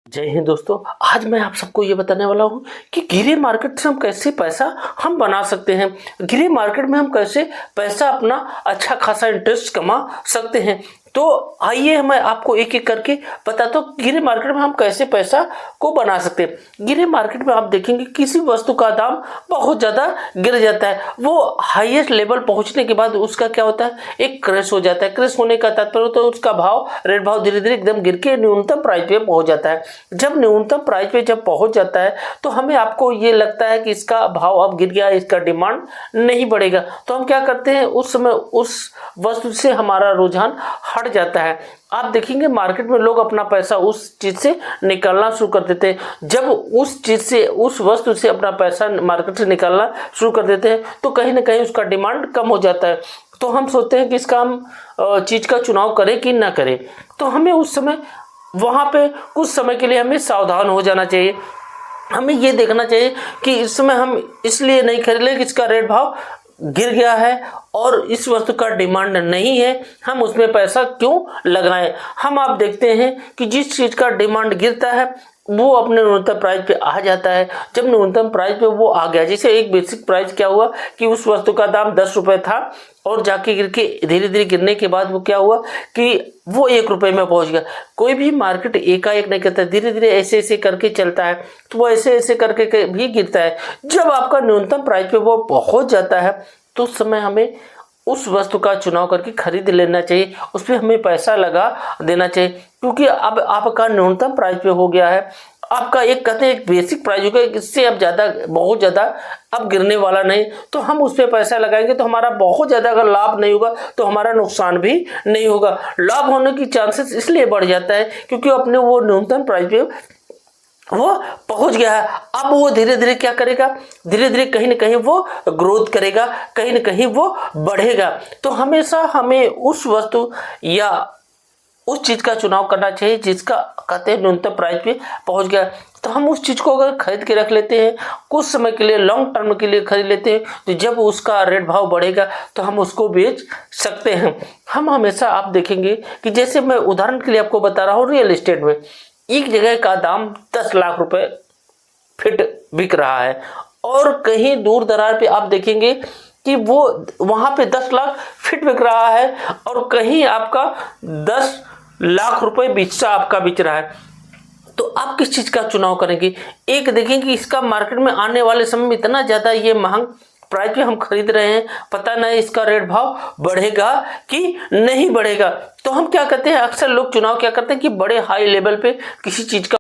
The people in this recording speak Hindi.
जय हिंद दोस्तों। आज मैं आप सबको ये बताने वाला हूँ कि गिरे मार्केट से हम कैसे पैसा हम बना सकते हैं। गिरे मार्केट में हम कैसे पैसा अपना अच्छा खासा इंटरेस्ट कमा सकते हैं। तो आइए मैं आपको एक एक करके बताता हूँ गिरे मार्केट में हम कैसे पैसा को बना सकते हैं। गिरे मार्केट में आप देखेंगे किसी वस्तु का दाम बहुत ज़्यादा गिर जाता है, वो हाईएस्ट लेवल पहुंचने के बाद उसका क्या होता है, एक क्रैश हो जाता है। क्रैश होने का तात्पर्य तो उसका भाव रेट भाव धीरे धीरे एकदम गिर के न्यूनतम प्राइस पे पहुंच जाता है। जब न्यूनतम प्राइस पे जब पहुंच जाता है तो हमें आपको ये लगता है कि इसका भाव अब गिर गया, इसका डिमांड नहीं बढ़ेगा, तो हम क्या करते हैं, उस समय उस वस्तु से हमारा रुझान हट जाता है। आप देखेंगे मार्केट में लोग अपना पैसा उस चीज से निकालना शुरू कर देते हैं। जब उस चीज से उस वस्तु से अपना पैसा मार्केट से निकालना शुरू कर देते हैं तो कहीं ना कहीं उसका डिमांड कम हो जाता है। तो हम सोचते हैं कि इसका हम चीज का चुनाव करें कि ना करें। तो हमें उस समय वहां पे कुछ समय के लिए हमें सावधान हो जाना चाहिए। हमें ये देखना चाहिए कि इस समय हम इसलिए नहीं खरीद ले कि इसका रेट भाव गिर गया है और इस वस्तु का डिमांड नहीं है, हम उसमें पैसा क्यों लगाएं। हम आप देखते हैं कि जिस चीज का डिमांड गिरता है वो अपने न्यूनतम प्राइस पे आ जाता है। जब न्यूनतम प्राइस पे वो आ गया, जैसे एक बेसिक प्राइस क्या हुआ कि उस वस्तु का दाम 10 रुपए था और जाके गिर के धीरे धीरे गिरने के बाद वो क्या हुआ कि वो 1 रुपए में पहुंच गया। कोई भी मार्केट एकाएक नहीं करता, धीरे धीरे ऐसे ऐसे करके चलता है, तो वो ऐसे ऐसे करके भी गिरता है। जब आपका न्यूनतम प्राइस पे वो पहुंच जाता है तो उस समय हमें उस वस्तु का चुनाव करके खरीद लेना चाहिए, उस पर हमें पैसा लगा देना चाहिए, क्योंकि अब आपका न्यूनतम प्राइस पे हो गया है। आपका एक कहते हैं एक बेसिक प्राइस होगा, इससे अब ज़्यादा बहुत ज़्यादा अब गिरने वाला नहीं, तो हम उस पर पैसा लगाएंगे तो हमारा बहुत ज़्यादा अगर लाभ नहीं होगा तो हमारा नुकसान भी नहीं होगा। लाभ होने की चांसेस इसलिए बढ़ जाता है क्योंकि अपने वो न्यूनतम प्राइस पे वो पहुंच गया है। अब वो धीरे धीरे क्या करेगा, धीरे धीरे कहीं ना कहीं वो ग्रोथ करेगा, कहीं ना कहीं वो बढ़ेगा। तो हमेशा हमें उस वस्तु या उस चीज का चुनाव करना चाहिए जिसका कहते हैं न्यूनतम प्राइस पे पहुंच गया। तो हम उस चीज को अगर खरीद के रख लेते हैं, कुछ समय के लिए लॉन्ग टर्म के लिए खरीद लेते हैं, तो जब उसका रेट भाव बढ़ेगा तो हम उसको बेच सकते हैं। हम हमेशा आप देखेंगे कि जैसे मैं उदाहरण के लिए आपको बता रहा हूँ, रियल एस्टेट में एक जगह का दाम 10 लाख रुपए फीट बिक रहा है और कहीं दूर दरार पे आप देखेंगे कि वो वहां पे 10 लाख फीट बिक रहा है और कहीं आपका 10 लाख रुपए बिचसा आपका बिच रहा है। तो आप किस चीज का चुनाव करेंगे? एक देखेंगे कि इसका मार्केट में आने वाले समय में इतना ज्यादा ये महंग प्राइस पे हम खरीद रहे हैं, पता नहीं इसका रेट भाव बढ़ेगा कि नहीं बढ़ेगा। तो हम क्या करते हैं, अक्सर लोग चुनाव क्या करते हैं कि बड़े हाई लेवल पे किसी चीज का